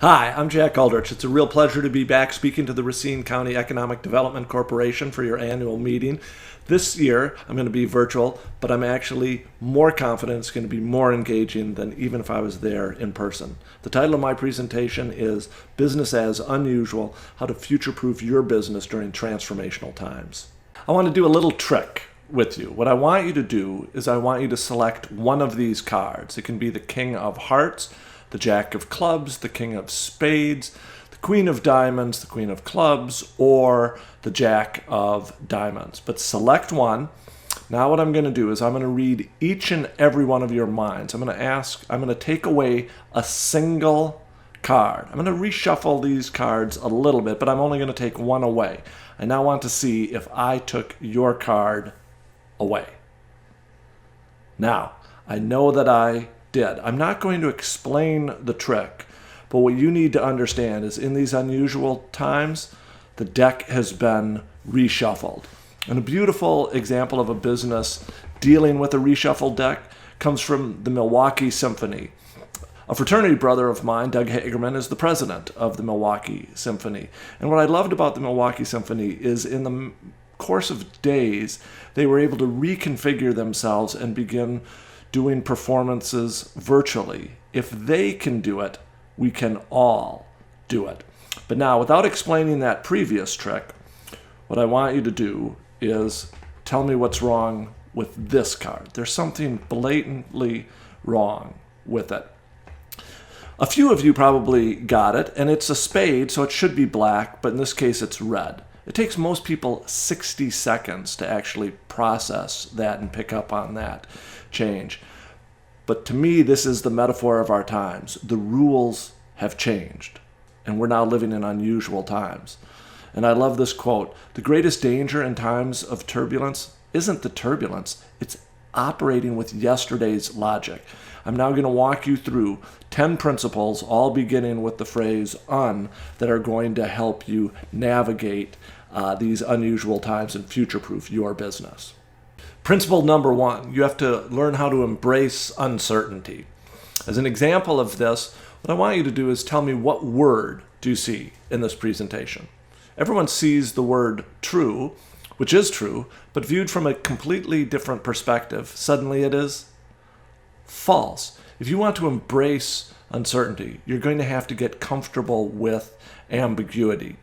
Hi, I'm Jack Uldrich. It's a real pleasure to be back speaking to the Racine County Economic Development Corporation for your annual meeting. This year, I'm going to be virtual, but I'm actually more confident it's going to be more engaging than even if I was there in person. The title of my presentation is Business as Unusual, How to Future-Proof Your Business During Transformational Times. I want to do a little trick with you. What I want you to do is I want you to select one of these cards. It can be the King of Hearts, the Jack of Clubs, the King of Spades, the Queen of Diamonds, the Queen of Clubs, or the Jack of Diamonds. But select one. Now what I'm going to do is I'm going to read each and every one of your minds. I'm going to take away a single card. I'm going to reshuffle these cards a little bit, but I'm only going to take one away. I now want to see if I took your card away. Now, I know that I did. I'm not going to explain the trick, but what you need to understand is in these unusual times, the deck has been reshuffled. And a beautiful example of a business dealing with a reshuffled deck comes from the Milwaukee Symphony. A fraternity brother of mine, Doug Hagerman, is the president of the Milwaukee Symphony. And what I loved about the Milwaukee Symphony is in the course of days, they were able to reconfigure themselves and begin doing performances virtually. If they can do it, we can all do it. But now, without explaining that previous trick, what I want you to do is tell me what's wrong with this card. There's something blatantly wrong with it. A few of you probably got it, and it's a spade, so it should be black, but in this case it's red. It takes most people 60 seconds to actually process that and pick up on that change. But to me, this is the metaphor of our times. The rules have changed, and we're now living in unusual times. And I love this quote: the greatest danger in times of turbulence isn't the turbulence, it's operating with yesterday's logic. I'm now going to walk you through 10 principles, all beginning with the phrase "un," that are going to help you navigate these unusual times and future-proof your business. Principle number 1, you have to learn how to embrace uncertainty. As an example of this, what I want you to do is tell me what word do you see in this presentation. Everyone sees the word true, which is true, but viewed from a completely different perspective, suddenly it is false. If you want to embrace uncertainty, you're going to have to get comfortable with ambiguity.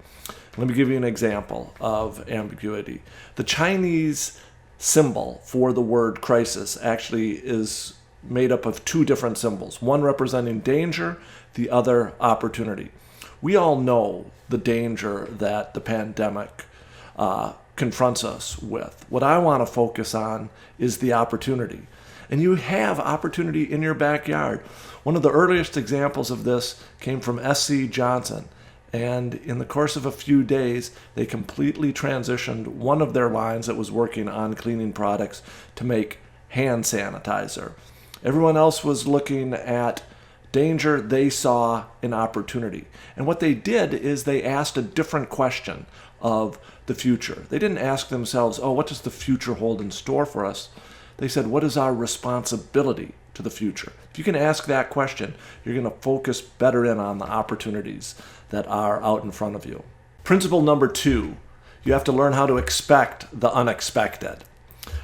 Let me give you an example of ambiguity. The Chinese symbol for the word crisis actually is made up of two different symbols, one representing danger, the other opportunity. We all know the danger that the pandemic confronts us with. What I want to focus on is the opportunity. And you have opportunity in your backyard. One of the earliest examples of this came from S.C. Johnson. And in the course of a few days, they completely transitioned one of their lines that was working on cleaning products to make hand sanitizer. Everyone else was looking at danger. They saw an opportunity. And what they did is they asked a different question of the future. They didn't ask themselves, what does the future hold in store for us? They said, what is our responsibility to the future? If you can ask that question, you're going to focus better in on the opportunities that are out in front of you. Principle number 2, you have to learn how to expect the unexpected.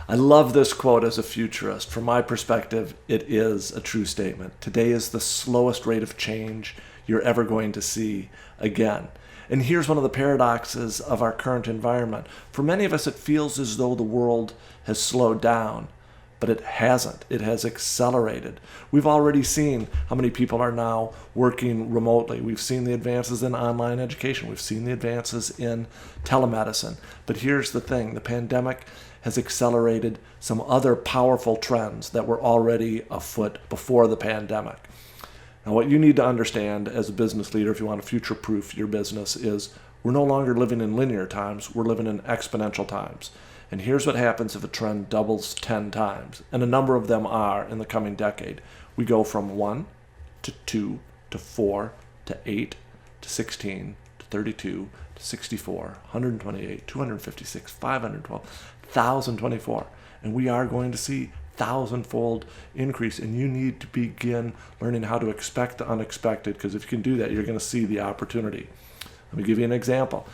I love this quote as a futurist. From my perspective, it is a true statement. Today is the slowest rate of change you're ever going to see again. And here's one of the paradoxes of our current environment. For many of us, it feels as though the world has slowed down. But it hasn't. It has accelerated. We've already seen how many people are now working remotely. We've seen the advances in online education. We've seen the advances in telemedicine. But here's the thing. The pandemic has accelerated some other powerful trends that were already afoot before the pandemic. Now, what you need to understand as a business leader, if you want to future-proof your business, is we're no longer living in linear times. We're living in exponential times. And here's what happens if a trend doubles 10 times, and a number of them are in the coming decade. We go from 1 to 2 to 4 to 8 to 16 to 32 to 64, 128, 256, 512, 1,024. And we are going to see 1,000-fold increase, and you need to begin learning how to expect the unexpected, because if you can do that, you're going to see the opportunity. Let me give you an example.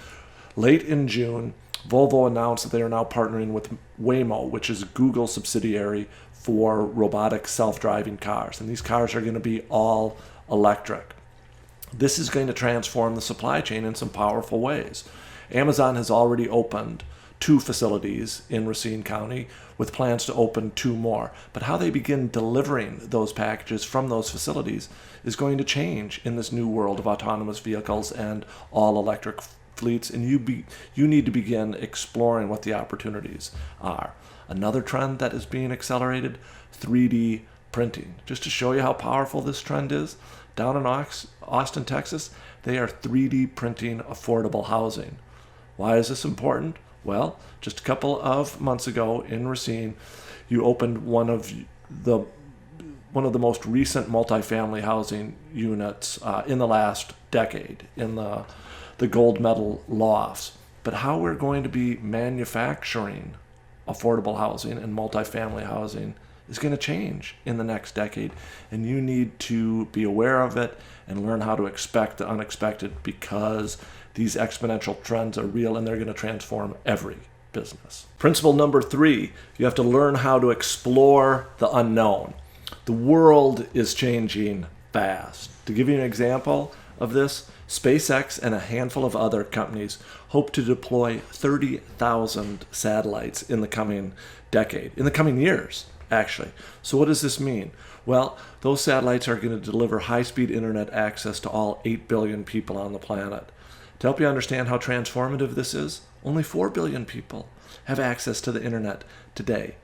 Late in June, Volvo announced that they are now partnering with Waymo, which is Google's subsidiary for robotic self-driving cars. And these cars are going to be all electric. This is going to transform the supply chain in some powerful ways. Amazon has already opened 2 facilities in Racine County with plans to open 2 more. But how they begin delivering those packages from those facilities is going to change in this new world of autonomous vehicles and all electric fleets, and you need to begin exploring what the opportunities are. Another trend that is being accelerated, 3D printing. Just to show you how powerful this trend is, down in Austin, Texas, they are 3D printing affordable housing. Why is this important? Well, just a couple of months ago in Racine, you opened one of the most recent multifamily housing units in the last decade in the gold medal lofts. But how we're going to be manufacturing affordable housing and multifamily housing is going to change in the next decade, and you need to be aware of it and learn how to expect the unexpected, because these exponential trends are real and they're going to transform every business. Principle number 3, you have to learn how to explore the unknown. The world is changing fast. To give you an example of this, SpaceX and a handful of other companies hope to deploy 30,000 satellites in the coming decade, in the coming years, actually. So what does this mean? Well, those satellites are going to deliver high-speed internet access to all 8 billion people on the planet. To help you understand how transformative this is, only 4 billion people have access to the internet today.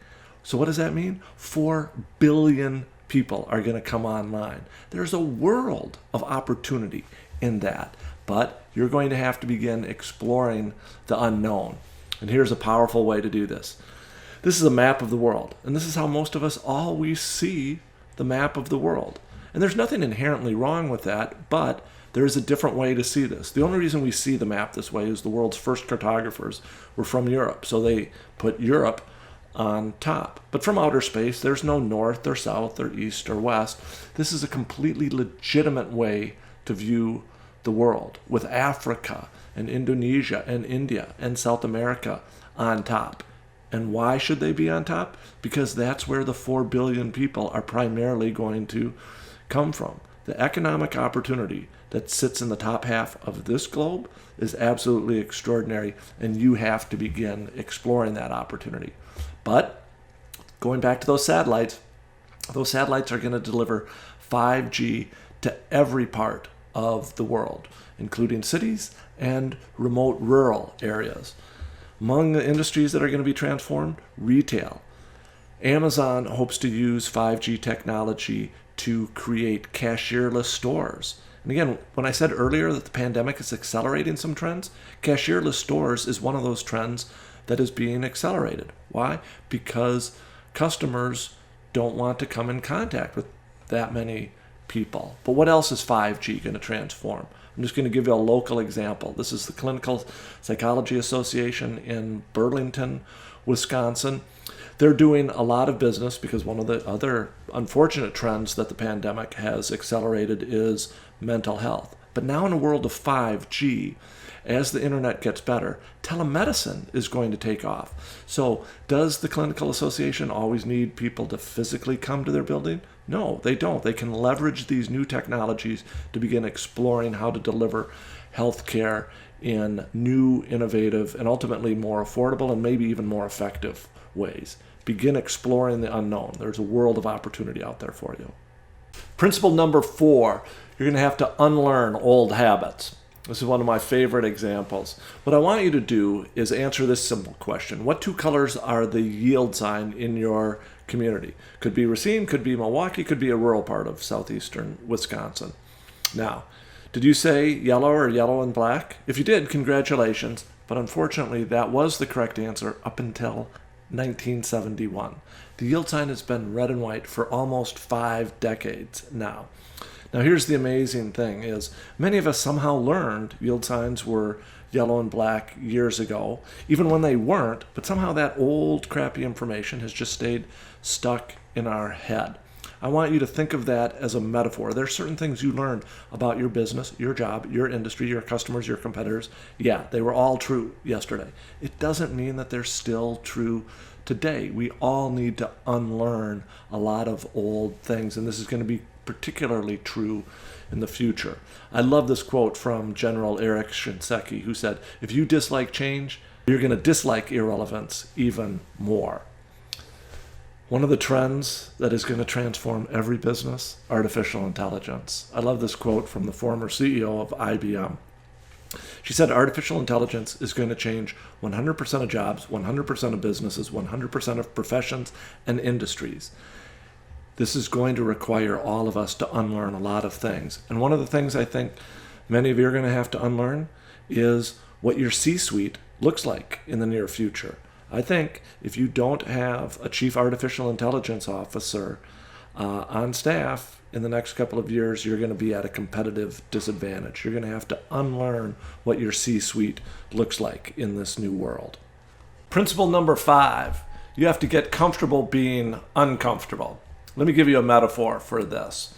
So what does that mean? 4 billion people are going to come online. There's a world of opportunity in that, but you're going to have to begin exploring the unknown. And here's a powerful way to do this. This is a map of the world, and this is how most of us always see the map of the world. And there's nothing inherently wrong with that, but there is a different way to see this. The only reason we see the map this way is the world's first cartographers were from Europe, so they put Europe on top. But from outer space, there's no north or south or east or west. This is a completely legitimate way to view the world, with Africa and Indonesia and India and South America on top. And why should they be on top? Because that's where the 4 billion people are primarily going to come from. The economic opportunity that sits in the top half of this globe is absolutely extraordinary, and you have to begin exploring that opportunity. But going back to those satellites are going to deliver 5G to every part of the world, including cities and remote rural areas. Among the industries that are going to be transformed, retail. Amazon hopes to use 5G technology to create cashierless stores. And again, when I said earlier that the pandemic is accelerating some trends, cashierless stores is one of those trends that is being accelerated. Why? Because customers don't want to come in contact with that many people. But what else is 5G going to transform? I'm just going to give you a local example. This is the Clinical Psychology Association in Burlington, Wisconsin. They're doing a lot of business because one of the other unfortunate trends that the pandemic has accelerated is mental health. But now in a world of 5G, as the internet gets better, telemedicine is going to take off. So does the Clinical Association always need people to physically come to their building? No, they don't. They can leverage these new technologies to begin exploring how to deliver healthcare in new, innovative, and ultimately more affordable and maybe even more effective ways. Begin exploring the unknown. There's a world of opportunity out there for you. Principle number 4, you're going to have to unlearn old habits. This is one of my favorite examples. What I want you to do is answer this simple question. What 2 colors are the yield sign in your community? Could be Racine, could be Milwaukee, could be a rural part of southeastern Wisconsin. Now, did you say yellow or yellow and black? If you did, congratulations. But unfortunately, that was the correct answer up until 1971. The yield sign has been red and white for almost 5 decades now. Now here's the amazing thing is many of us somehow learned yield signs were yellow and black years ago, even when they weren't, but somehow that old crappy information has just stayed stuck in our head. I want you to think of that as a metaphor. There's certain things you learned about your business, your job, your industry, your customers, your competitors. Yeah, they were all true yesterday. It doesn't mean that they're still true today. We all need to unlearn a lot of old things, and this is going to be particularly true in the future. I love this quote from General Eric Shinseki, who said, "If you dislike change, you're going to dislike irrelevance even more." One of the trends that is going to transform every business, artificial intelligence. I love this quote from the former CEO of IBM. She said, "Artificial intelligence is going to change 100% of jobs, 100% of businesses, 100% of professions and industries. This is going to require all of us to unlearn a lot of things." And one of the things I think many of you are going to have to unlearn is what your C-suite looks like in the near future. I think if you don't have a chief artificial intelligence officer on staff in the next couple of years, you're going to be at a competitive disadvantage. You're going to have to unlearn what your C-suite looks like in this new world. Principle number 5, you have to get comfortable being uncomfortable. Let me give you a metaphor for this.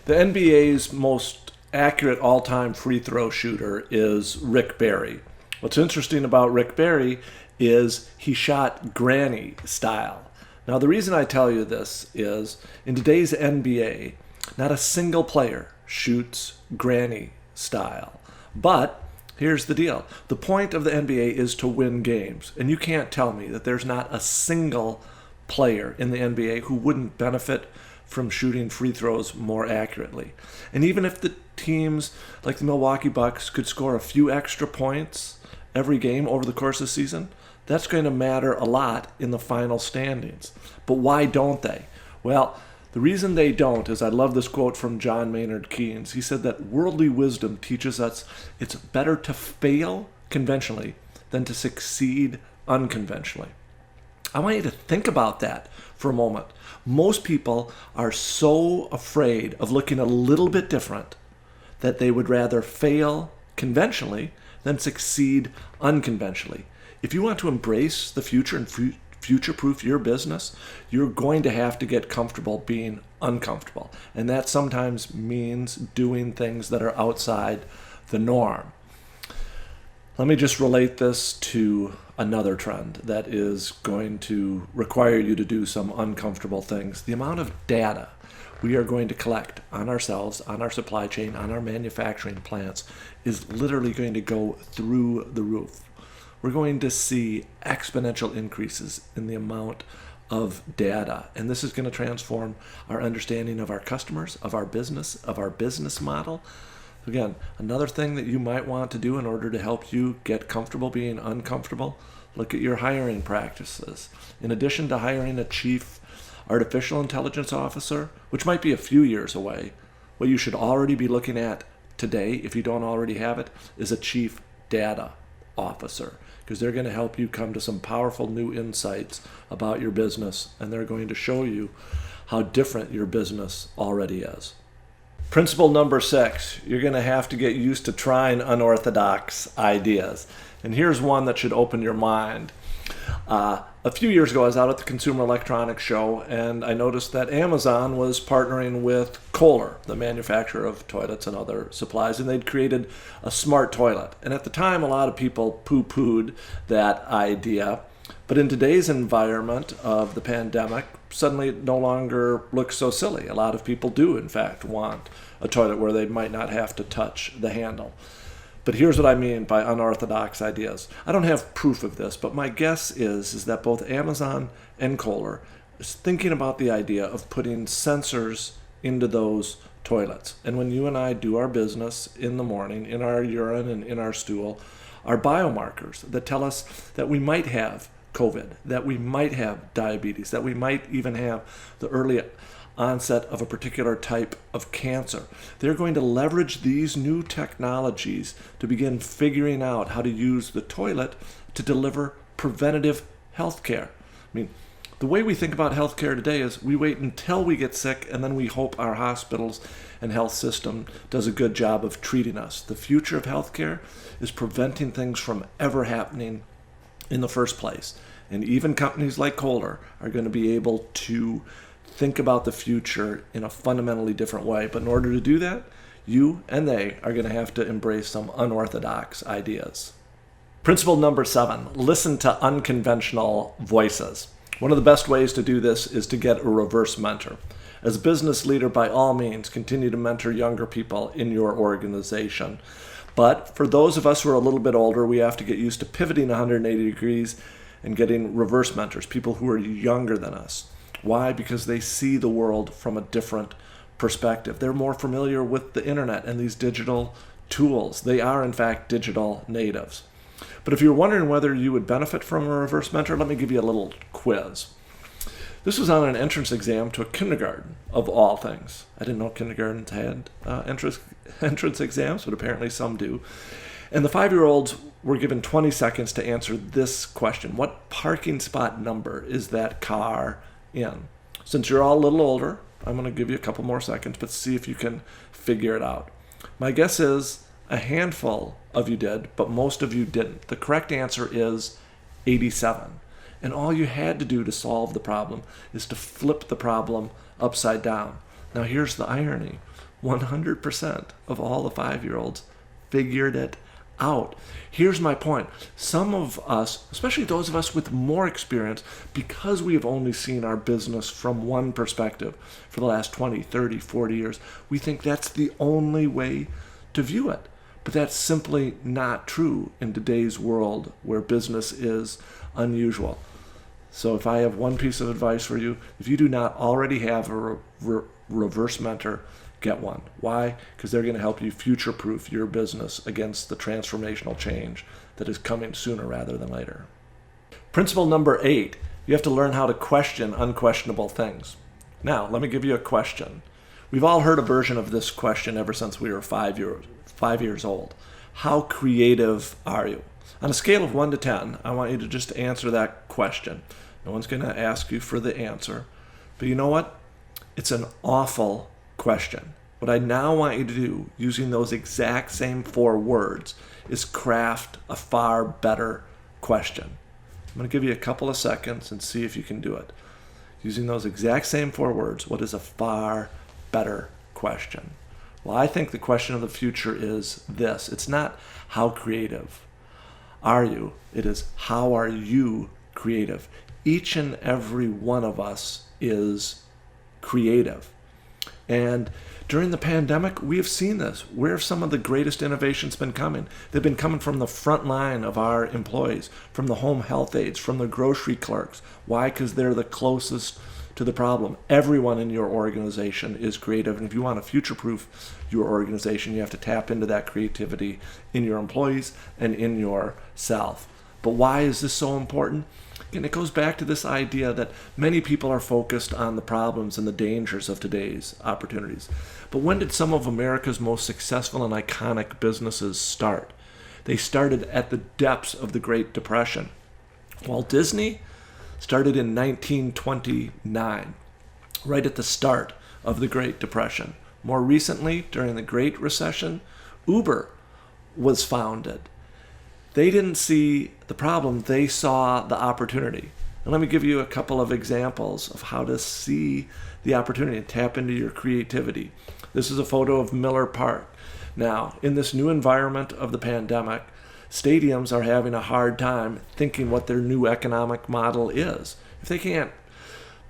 The NBA's most accurate all-time free throw shooter is Rick Barry. What's interesting about Rick Barry is he shot granny style. Now, the reason I tell you this is in today's NBA, not a single player shoots granny style. But here's the deal. The point of the NBA is to win games. And you can't tell me that there's not a single player in the NBA who wouldn't benefit from shooting free throws more accurately. And even if the teams like the Milwaukee Bucks could score a few extra points every game over the course of the season, that's going to matter a lot in the final standings. But why don't they? Well, the reason they don't is I love this quote from John Maynard Keynes. He said that worldly wisdom teaches us it's better to fail conventionally than to succeed unconventionally. I want you to think about that for a moment. Most people are so afraid of looking a little bit different that they would rather fail conventionally than succeed unconventionally. If you want to embrace the future and future-proof your business, you're going to have to get comfortable being uncomfortable. And that sometimes means doing things that are outside the norm. Let me just relate this to another trend that is going to require you to do some uncomfortable things. The amount of data we are going to collect on ourselves, on our supply chain, on our manufacturing plants is literally going to go through the roof. We're going to see exponential increases in the amount of data. And this is going to transform our understanding of our customers, of our business model. Again, another thing that you might want to do in order to help you get comfortable being uncomfortable, look at your hiring practices. In addition to hiring a chief artificial intelligence officer, which might be a few years away, what you should already be looking at today, if you don't already have it, is a chief data officer, because they're going to help you come to some powerful new insights about your business, and they're going to show you how different your business already is. Principle number 6, you're going to have to get used to trying unorthodox ideas. And here's one that should open your mind. A few years ago, I was out at the Consumer Electronics Show, and I noticed that Amazon was partnering with Kohler, the manufacturer of toilets and other supplies, and they'd created a smart toilet. And at the time, a lot of people poo-pooed that idea. But in today's environment of the pandemic, suddenly it no longer looks so silly. A lot of people do, in fact, want a toilet where they might not have to touch the handle. But here's what I mean by unorthodox ideas. I don't have proof of this, but my guess is that both Amazon and Kohler is thinking about the idea of putting sensors into those toilets. And when you and I do our business in the morning, in our urine and in our stool, are biomarkers that tell us that we might have COVID, that we might have diabetes, that we might even have the early onset of a particular type of cancer. They're going to leverage these new technologies to begin figuring out how to use the toilet to deliver preventative health care. I mean, The way we think about healthcare today is we wait until we get sick and then we hope our hospitals and health system does a good job of treating us. The future of healthcare is preventing things from ever happening in the first place. And even companies like Kohler are going to be able to think about the future in a fundamentally different way. But in order to do that, you and they are going to have to embrace some unorthodox ideas. Principle number 7, listen to unconventional voices. One of the best ways to do this is to get a reverse mentor. As a business leader, by all means, continue to mentor younger people in your organization. But for those of us who are a little bit older, we have to get used to pivoting 180 degrees and getting reverse mentors, people who are younger than us. Why? Because they see the world from a different perspective. They're more familiar with the internet and these digital tools. They are, in fact, digital natives. But if you're wondering whether you would benefit from a reverse mentor, let me give you a little quiz. This was on an entrance exam to a kindergarten, of all things. I didn't know kindergartens had entrance exams, but apparently some do. And the 5-year-olds were given 20 seconds to answer this question. What parking spot number is that car in? Since you're all a little older, I'm going to give you a couple more seconds, but see if you can figure it out. My guess is a handful of you did, but most of you didn't. The correct answer is 87. And all you had to do to solve the problem is to flip the problem upside down. Now here's the irony. 100% of all the 5-year-olds figured it out. Here's my point. Some of us, especially those of us with more experience, because we have only seen our business from one perspective for the last 20, 30, 40 years, we think that's the only way to view it. But that's simply not true in today's world where business is unusual. So if I have one piece of advice for you, if you do not already have a reverse mentor, get one. Why? Because they're going to help you future-proof your business against the transformational change that is coming sooner rather than later. Principle number 8, you have to learn how to question unquestionable things. Now, let me give you a question. We've all heard a version of this question ever since we were 5 years old. How creative are you? On a scale of 1 to 10, I want you to just answer that question. No one's going to ask you for the answer. But you know what? It's an awful question. What I now want you to do, using those exact same 4 words, is craft a far better question. I'm going to give you a couple of seconds and see if you can do it. Using those exact same 4 words, what is a far better question? Well, I think the question of the future is this. It's not how creative are you? It is how are you creative? Each and every one of us is creative. And during the pandemic, we have seen this. Where have some of the greatest innovations been coming? They've been coming from the front line of our employees, from the home health aides, from the grocery clerks. Why? Because they're the closest to the problem. Everyone in your organization is creative. And if you want to future-proof your organization, you have to tap into that creativity in your employees and in yourself. But why is this so important? And it goes back to this idea that many people are focused on the problems and the dangers of today's opportunities. But when did some of America's most successful and iconic businesses start? They started at the depths of the Great Depression. Walt Disney started in 1929, right at the start of the Great Depression. More recently, during the Great Recession, Uber was founded. They didn't see the problem, they saw the opportunity. And let me give you a couple of examples of how to see the opportunity and tap into your creativity. This is a photo of Miller Park. Now, in this new environment of the pandemic, stadiums are having a hard time thinking what their new economic model is. If they can't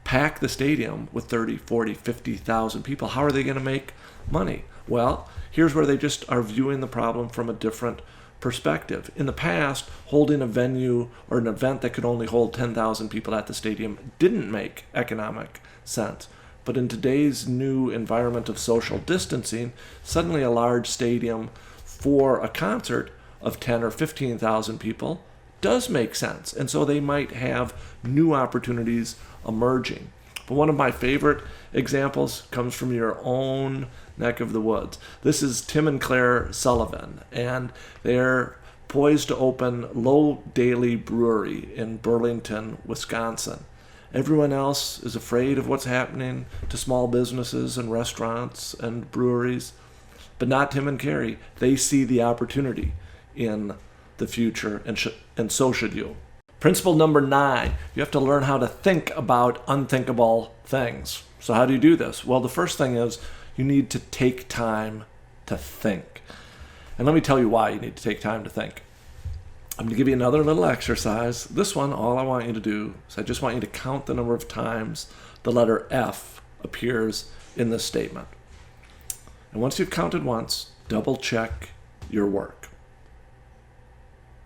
pack the stadium with 30, 40, 50,000 people, how are they going to make money? Well, here's where they just are viewing the problem from a different perspective. In the past, holding a venue or an event that could only hold 10,000 people at the stadium didn't make economic sense. But in today's new environment of social distancing, suddenly a large stadium for a concert of 10 or 15,000 people does make sense. And so they might have new opportunities emerging. But one of my favorite examples comes from your own neck of the woods. This is Tim and Claire Sullivan, and they're poised to open Low Daily Brewery in Burlington, Wisconsin. Everyone else is afraid of what's happening to small businesses and restaurants and breweries, but not Tim and Carrie. They see the opportunity in the future, and so should you. Principle number 9, you have to learn how to think about unthinkable things. So how do you do this? Well, the first thing is you need to take time to think. And let me tell you why you need to take time to think. I'm going to give you another little exercise. This one, all I want you to do is I just want you to count the number of times the letter F appears in this statement. And once you've counted once, double check your work.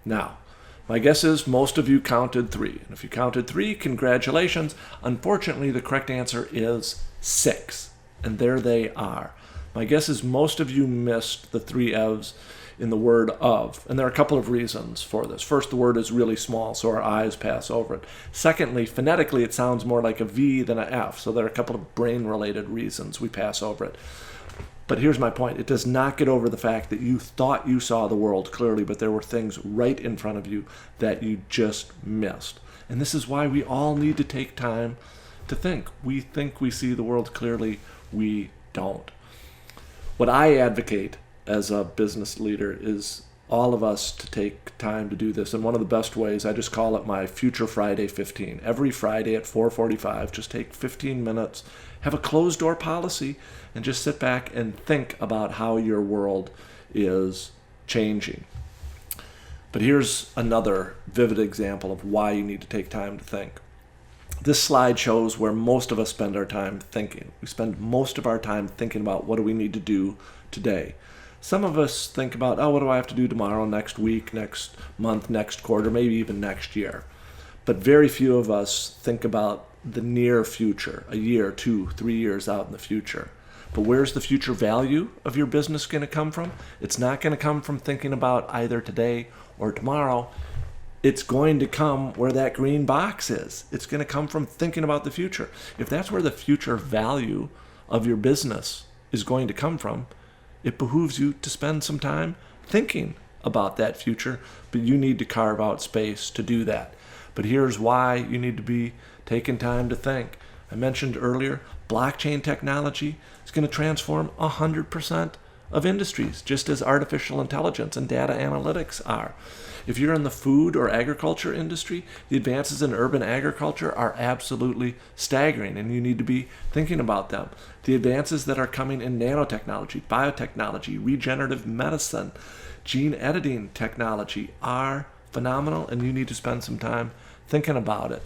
Now, my guess is most of you counted 3. And if you counted 3, congratulations. Unfortunately, the correct answer is 6. And there they are. My guess is most of you missed the 3 F's in the word of. And there are a couple of reasons for this. First, the word is really small, so our eyes pass over it. Secondly, phonetically, it sounds more like a V than an F. So there are a couple of brain-related reasons we pass over it. But here's my point. It does not get over the fact that you thought you saw the world clearly, but there were things right in front of you that you just missed. And this is why we all need to take time to think. We think we see the world clearly. We don't. What I advocate as a business leader is all of us to take time to do this. And one of the best ways, I just call it my Future Friday 15. Every Friday at 4:45, just take 15 minutes, have a closed door policy, and just sit back and think about how your world is changing. But here's another vivid example of why you need to take time to think. This slide shows where most of us spend our time thinking. We spend most of our time thinking about what do we need to do today. Some of us think about, what do I have to do tomorrow, next week, next month, next quarter, maybe even next year. But very few of us think about the near future, a year, 2, 3 years out in the future. But where's the future value of your business going to come from? It's not going to come from thinking about either today or tomorrow. It's going to come where that green box is. It's going to come from thinking about the future. If that's where the future value of your business is going to come from, it behooves you to spend some time thinking about that future, but you need to carve out space to do that. But here's why you need to be taking time to think. I mentioned earlier, blockchain technology is going to transform 100% of industries, just as artificial intelligence and data analytics are. If you're in the food or agriculture industry, the advances in urban agriculture are absolutely staggering, and you need to be thinking about them. The advances that are coming in nanotechnology, biotechnology, regenerative medicine, gene editing technology are phenomenal, and you need to spend some time thinking about it.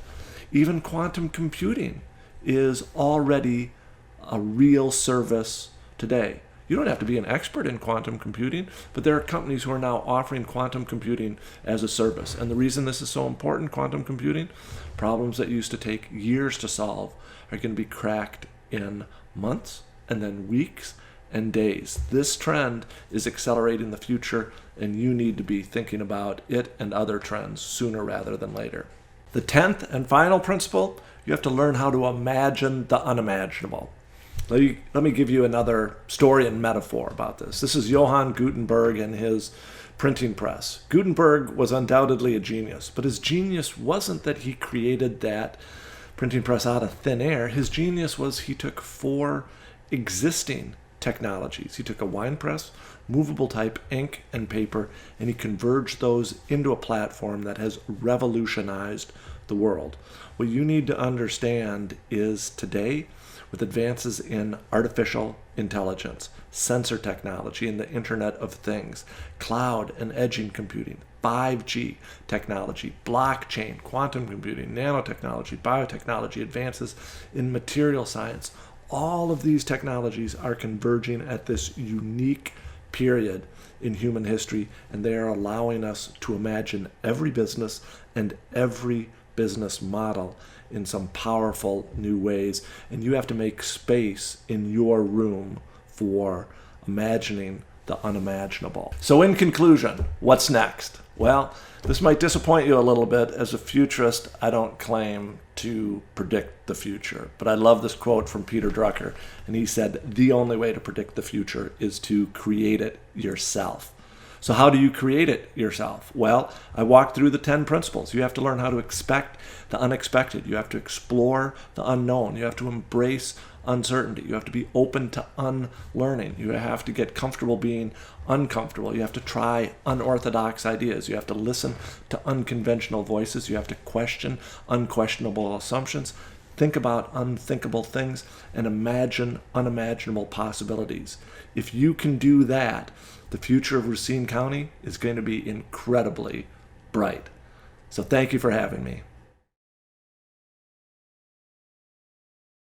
Even quantum computing is already a real service today. You don't have to be an expert in quantum computing, but there are companies who are now offering quantum computing as a service. And the reason this is so important, quantum computing, problems that used to take years to solve are going to be cracked in months and then weeks and days. This trend is accelerating the future, and you need to be thinking about it and other trends sooner rather than later. The 10th and final principle, you have to learn how to imagine the unimaginable. Let me give you another story and metaphor about this. This is Johann Gutenberg and his printing press. Gutenberg was undoubtedly a genius, but his genius wasn't that he created that printing press out of thin air. His genius was he took 4 existing technologies. He took a wine press, movable type ink and paper, and he converged those into a platform that has revolutionized the world. What you need to understand is today, with advances in artificial intelligence, sensor technology, and the Internet of Things, cloud and edging computing, 5G technology, blockchain, quantum computing, nanotechnology, biotechnology, advances in material science, all of these technologies are converging at this unique period in human history, and they are allowing us to imagine every business and every business model in some powerful new ways. And you have to make space in your room for imagining the unimaginable. So in conclusion, what's next? Well, this might disappoint you a little bit. As a futurist, I don't claim to predict the future, but I love this quote from Peter Drucker, and he said, the only way to predict the future is to create it yourself. So how do you create it yourself? Well, I walked through the 10 principles. You have to learn how to expect the unexpected. You have to explore the unknown. You have to embrace uncertainty. You have to be open to unlearning. You have to get comfortable being uncomfortable. You have to try unorthodox ideas. You have to listen to unconventional voices. You have to question unquestionable assumptions. Think about unthinkable things and imagine unimaginable possibilities. If you can do that, the future of Racine County is going to be incredibly bright. So thank you for having me.